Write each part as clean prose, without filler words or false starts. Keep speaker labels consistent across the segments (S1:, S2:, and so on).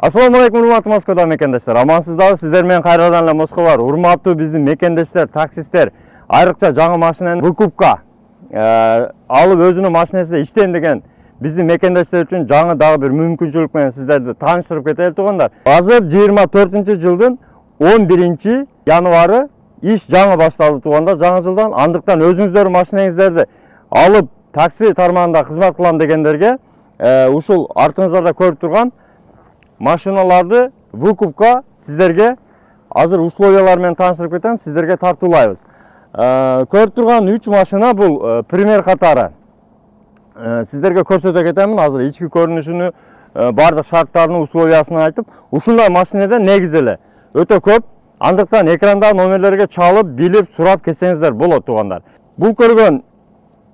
S1: Assalamu alaikum урматтуу Москвада мекендештер. Амансыздарбы? Сиздер менен кайрадан эле Москва бар. Урматтуу биздин мекендештер, таксисттер, айрыкча жаңы машинаны выкупка алып өзүнүн машинасында иштейин деген биздин мекендештер үчүн жаңы дагы бир мүмкүнчүлүк менен сиздерди тааныштырып кетели туугандар. Азыр 24-жылдын 11-январы иш жаңы башталды туугандар, жаңы жылдан. Андыктан өзүңүздөрдүн машинаңыздарды алып такси тармагында кызмат кылам дегендерге ушул артыңыздарда көрүп турган машиналарды выкупка сиздерге азыр условиялар менен тааныштырып кетем, сиздерге тартуулайбыз. Көрүп турган 3 машина бул пример катары. Сиздерге көрсөтө кетемин, азыр ички көрүнүшүнү, бардык шарттарын, условиясын айтып, ушундай машинада негизи эле өтө көп. Андыктан экранда номерлерге чалып, билип, сурап кетсеңиздер болот туугандар. Бул көргөн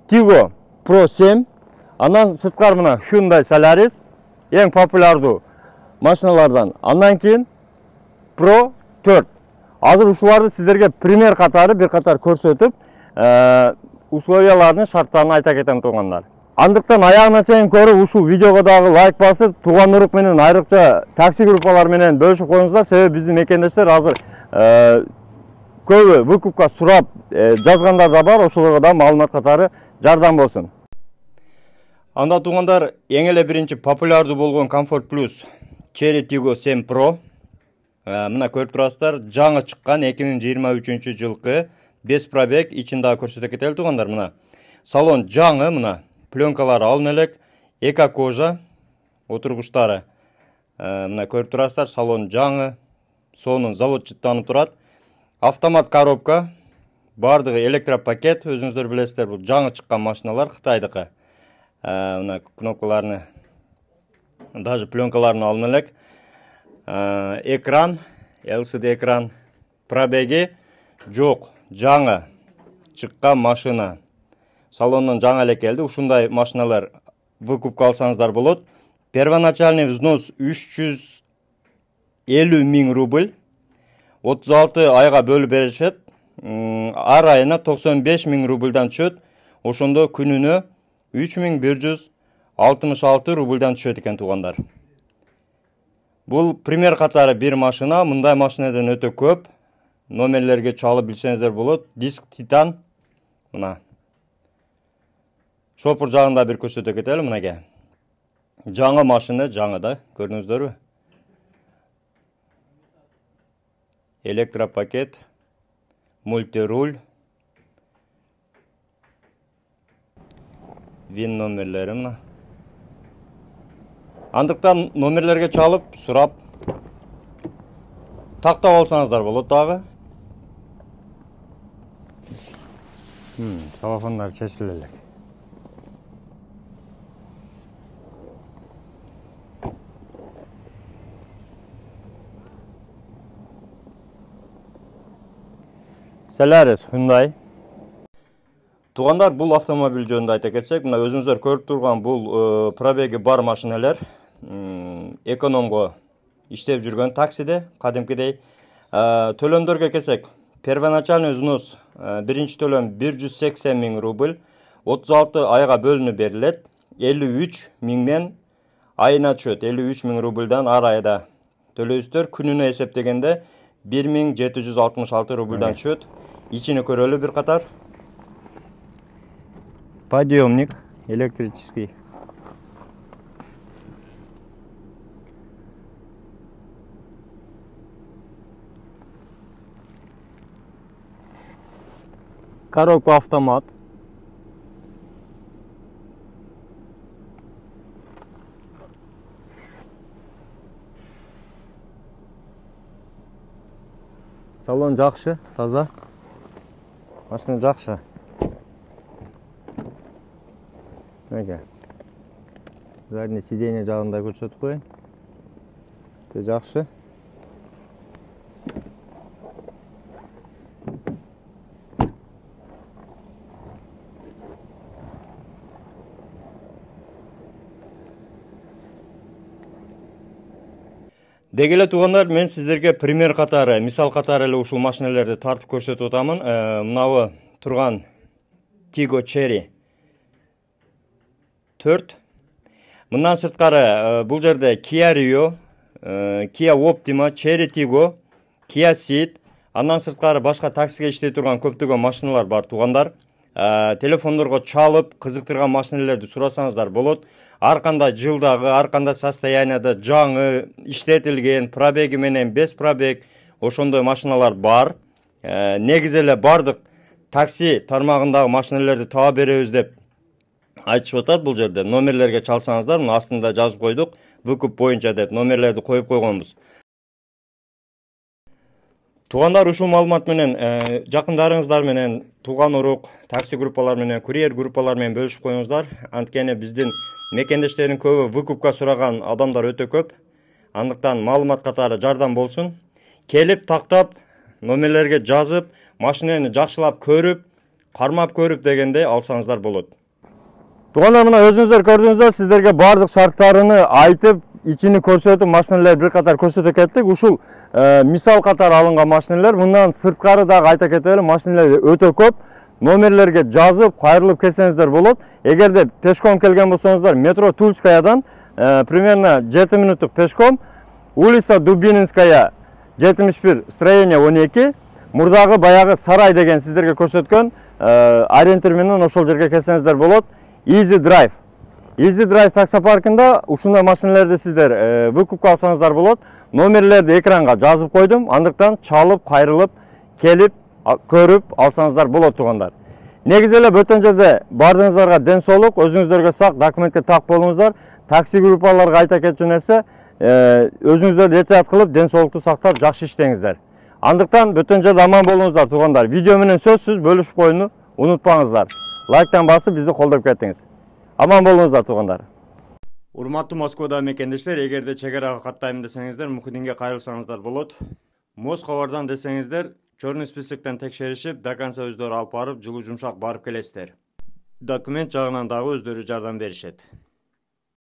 S1: Tigo Pro 7, андан сырткары мына Hyundai Solaris эң популярдуу машиналардан. Андан кийин Pro 4. Азыр ушуларды сиздерге пример катары бир катар көрсөтүп, условияларын, шарттарын айта кетем туугандар. Андыктан аягына чейин көрүп, ушул видеого дагы лайк басып, тууган урук менен айрыкча такси группалар менен бөлүшүп коюңуздар. Себеби биздин мекендештер азыр көбү выкупка сурап жазгандар да бар, ошолорго да маалымат катары жардам болсун. Анда туугандар, эң эле биринчи популярдуу болгон Comfort Plus Chery Tiggo 7 Pro. Мына көрүп турасыздар, жаңы чыккан 2023-жылкы 5 пробег ичин дагы көрсөтө кетели туугандар. Мына салон жаңы, мына пленкалары алын элек, эко кожа, отургучтары. Мына көрүп турасыздар, салон жаңы, сонун завод жыттанып турат. Автомат коробка, бардыгы электропакет, өзүңүздөр билесиздер, бул жаңы чыккан машиналар Кытайдыкы. Мына кнопкаларны, даже пленкаларын алын элек. Экран, LCD экран, пробеги жок, жаңы чыккан машина. Салондон жаңы эле келди. Ушундай машиналар выкупка алсаңыздар болот. Первоначальный взнос 350 000 рубль. 36 айга бөлүп беришет. Ар айына 95 000 рубльдан түшөт. Ошондо күнүнө 3166 рубльдан түшөт экен туугандар. Бул пример катары бир машина, мындай машинадан өтө көп. Номерлерге чалып билсеңиздер болот. Диск титан. Мына. Шопур жагында бир көрсөтө кетели мынага. Жаңы машина, жаңы да, көрдүңүздөрбү? Электропакет, мультируль, вин номерлери мына. Андыктан номерлерге чалып, сурап, тактап алсаңыздар болот дагы. Телефондар чечиле элек. Solaris Hyundai. Туугандар, бул автомобиль жөнүндө айта кетсек, мына өзүңүздөр көрүп турган бул пробеги бар машиналар экономго иштеп жүргөн таксиде, кадимкидей. Төлөмдөргө келсек, первоначальный взнос биринчи төлөм 180 000 рубль, 36 айга бөлүнүп берилет, 53 000 айына түшөт. 53 000 рубльдан ар айда төлөйсүздөр. Күнүнө эсептегенде 1766 рубльдан түшөт. Ичини көрөлү бир катар. Подъемник электрический. Коробка автомат. Салон жакшы, таза. Машина жакшы. Мега. Задний сиденье жагында көрсөтүп коеюн. Жакшы. Дегеле туугандар, мен сиздерге пример катары, мисал катары эле ушул машиналарды тартып көрсөтүп атамын. Мынабы турган Tiggo Chery 4. Мындан сырткары бул жерде Kia Rio Kia Optima, Chery Tiggo, Kia Ceed, андан сырткары башка таксиге иштей турган көптөгөн машиналар бар туугандар. Телефондорго чалып, кызыктырган машиналарды сурасаңыздар болот. Ар кандай жылдагы, ар кандай состоянияда жаңы, иштетилген, пробеги менен без пробег ошондой машиналар бар. Негизи эле бардык такси тармагындагы машиналарды таап беребиз деп айтышып атат бул жерде. Номерлерге чалсаңыздар, мына астында жазып койдук. Выкуп боюнча деп номерлерди коюп койгонбуз. Туугандар, ушул маалымат менен жакындарыңыздар менен, тууган урук, такси группалар менен, курьер группалар менен бөлүшүп коюңуздар. Анткени биздин мекендештердин көбү выкупка сураган адамдар өтө көп. Андыктан маалымат катары жардам болсун. Келип тактап, номерлерге жазып, машинени жакшылап көрүп, кармап көрүп дегенде алсаңыздар болот. Туугандар, мына өзүңүздөр көрдүңүздөр, сиздерге бардык шарттарыны айтып, ичини көрсөтүп, машиналарды бир катар көрсөтө кеттик. Ушул мисал катары алынган машиналар. Мындан сырткары дагы айта кетели, машиналар өтө көп. Номерлерге жазып, кайрылып келсеңиздер болот. Эгерде пешком келген болсоңуздар, метро Тульскаядан примерно 7 минуттук пешком, улица Дубининская 71, строение 12, мурдагы баягы сарай деген сиздерге көрсөткөн ориентир менен ошол жерге келсеңиздер болот. Easy Drive. Easy Drive таксопаркында ушундай машиналарды сиздер выкупка алсаңыздар болот. Номерлерди экранга жазып койдум. Андыктан чалып, кайрылып, келип, көрүп алсаңыздар болот туугандар. Негизи эле бөтөн жерде бардыгыңыздарга ден соолук, өзүңүздөргө сак, документке так болуңуздар. Такси группаларга айта кетчү нерсе, өзүңүздөрдү этият кылып, ден соолукту сактап, жакшы иштеңиздер. Андыктан бөтөн жерде аман болуңуздар туугандар. Видео менен сөзсүз бөлүшүп коюуну унутпаңыздар. Лайктан басып бизди колдоп кетиңиз. Аман болуңуздар туугандар. Урматтуу Москвада мекендештер, эгерде чек арага каттайм десеңиздер, Мухиддинге кайрылсаңыздар болот. Москвадан десеңиздер, чорный списоктон текшеришип, до конца өздөрү алып барып, жылуу жумшак барып келесиздер. Документ жагынан дагы өздөрү жардам беришет.